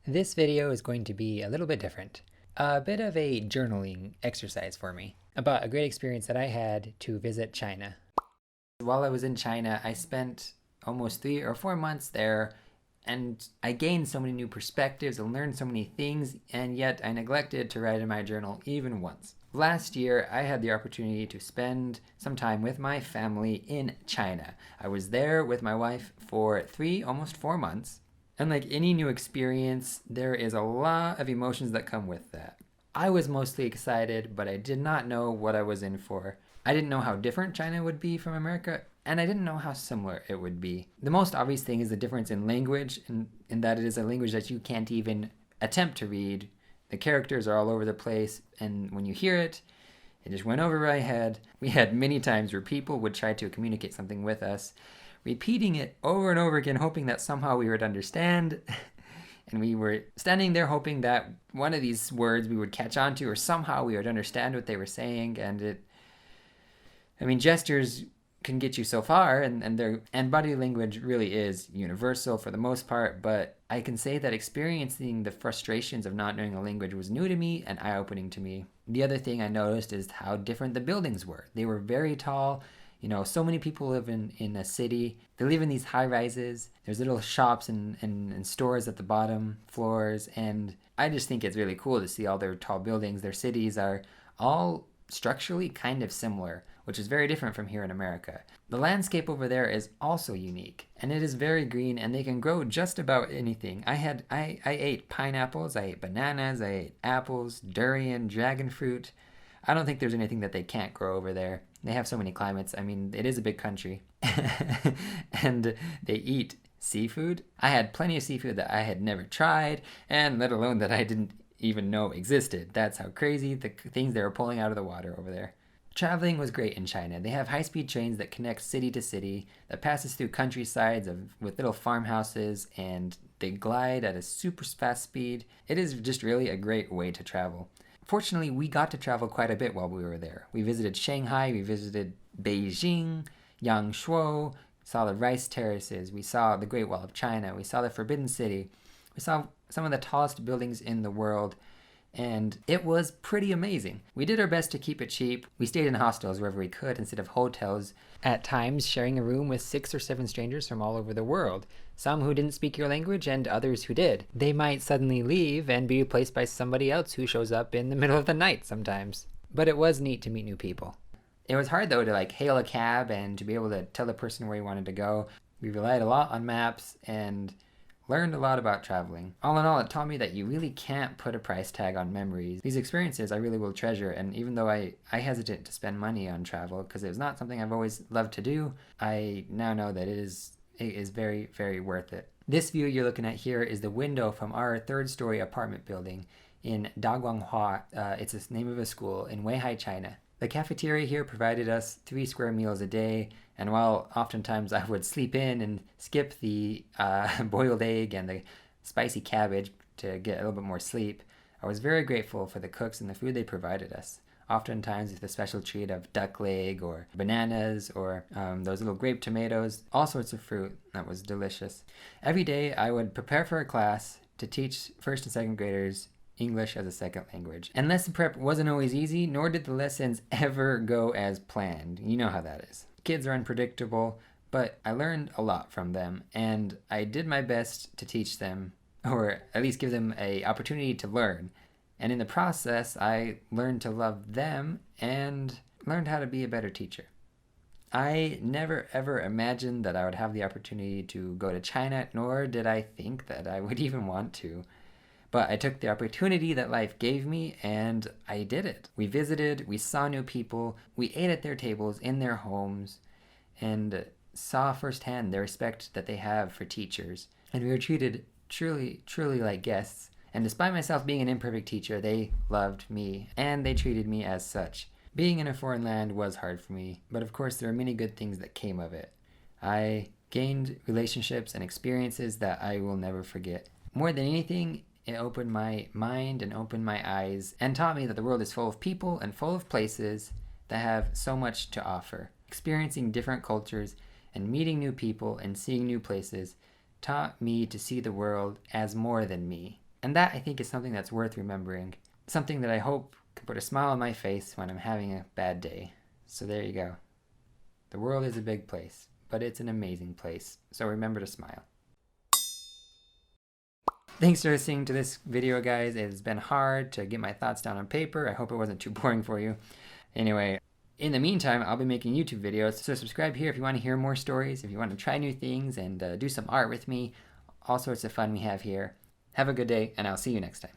This video is going to be a little bit different. A bit of a journaling exercise for me about a great experience that I had to visit China. While I was in China, I spent almost 3 or 4 months there, and I gained so many new perspectives and learned so many things, and yet I neglected to write in my journal even once. Last year, I had the opportunity to spend some time with my family in China. I was there with my wife for almost 4 months. And like any new experience, there is a lot of emotions that come with that. I was mostly excited, but I did not know what I was in for. I didn't know how different China would be from America, and I didn't know how similar it would be. The most obvious thing is the difference in language, in that it is a language that you can't even attempt to read. The characters are all over the place, and when you hear it, it just went over my head. We had many times where people would try to communicate something with us, repeating it over and over again, hoping that somehow we would understand. And we were standing there hoping that one of these words we would catch on to, or somehow we would understand what they were saying. Gestures can get you so far, and body language really is universal for the most part, but I can say that experiencing the frustrations of not knowing a language was new to me and eye-opening to me. The other thing I noticed is how different the buildings were. They were very tall. So many people live in a city. They live in these high rises. There's little shops and stores at the bottom floors. And I just think it's really cool to see all their tall buildings. Their cities are all structurally kind of similar, which is very different from here in America. The landscape over there is also unique, and it is very green, and they can grow just about anything. I ate pineapples, I ate bananas, I ate apples, durian, dragon fruit. I don't think there's anything that they can't grow over there. They have so many climates. It is a big country. And they eat seafood. I had plenty of seafood that I had never tried, and let alone that I didn't even know existed. That's how crazy the things they were pulling out of the water over there. Traveling was great in China. They have high-speed trains that connect city to city, that passes through countrysides with little farmhouses, and they glide at a super fast speed. It is just really a great way to travel. Fortunately, we got to travel quite a bit while we were there. We visited Shanghai, we visited Beijing, Yangshuo, saw the rice terraces, we saw the Great Wall of China, we saw the Forbidden City, we saw some of the tallest buildings in the world, and it was pretty amazing. We did our best to keep it cheap. We stayed in hostels wherever we could instead of hotels, at times sharing a room with 6 or 7 strangers from all over the world, some who didn't speak your language and others who did. They might suddenly leave and be replaced by somebody else who shows up in the middle of the night sometimes. But it was neat to meet new people. It was hard though to hail a cab and to be able to tell the person where you wanted to go. We relied a lot on maps and learned a lot about traveling. All in all, it taught me that you really can't put a price tag on memories. These experiences I really will treasure, and even though I hesitate to spend money on travel because it was not something I've always loved to do, I now know that it is very, very worth it. This view you're looking at here is the window from our 3rd-story apartment building in Daguanghua. It's the name of a school in Weihai, China. The cafeteria here provided us 3 square meals a day, and while oftentimes I would sleep in and skip the boiled egg and the spicy cabbage to get a little bit more sleep, I was very grateful for the cooks and the food they provided us. Oftentimes with the special treat of duck leg or bananas or those little grape tomatoes, all sorts of fruit that was delicious. Every day I would prepare for a class to teach 1st and 2nd graders English as a second language. And lesson prep wasn't always easy, nor did the lessons ever go as planned. You know how that is. Kids are unpredictable, but I learned a lot from them, and I did my best to teach them, or at least give them an opportunity to learn. And in the process, I learned to love them and learned how to be a better teacher. I never ever imagined that I would have the opportunity to go to China, nor did I think that I would even want to. But I took the opportunity that life gave me, and I did it. We visited, we saw new people, we ate at their tables in their homes, and saw firsthand the respect that they have for teachers. And we were treated truly, truly like guests. And despite myself being an imperfect teacher, they loved me, and they treated me as such. Being in a foreign land was hard for me, but of course there are many good things that came of it. I gained relationships and experiences that I will never forget. More than anything, it opened my mind and opened my eyes and taught me that the world is full of people and full of places that have so much to offer. Experiencing different cultures and meeting new people and seeing new places taught me to see the world as more than me. And that, I think, is something that's worth remembering. Something that I hope can put a smile on my face when I'm having a bad day. So there you go. The world is a big place, but it's an amazing place. So remember to smile. Thanks for listening to this video, guys. It's been hard to get my thoughts down on paper. I hope it wasn't too boring for you. Anyway, in the meantime, I'll be making YouTube videos, so subscribe here if you want to hear more stories, if you want to try new things and do some art with me. All sorts of fun we have here. Have a good day, and I'll see you next time.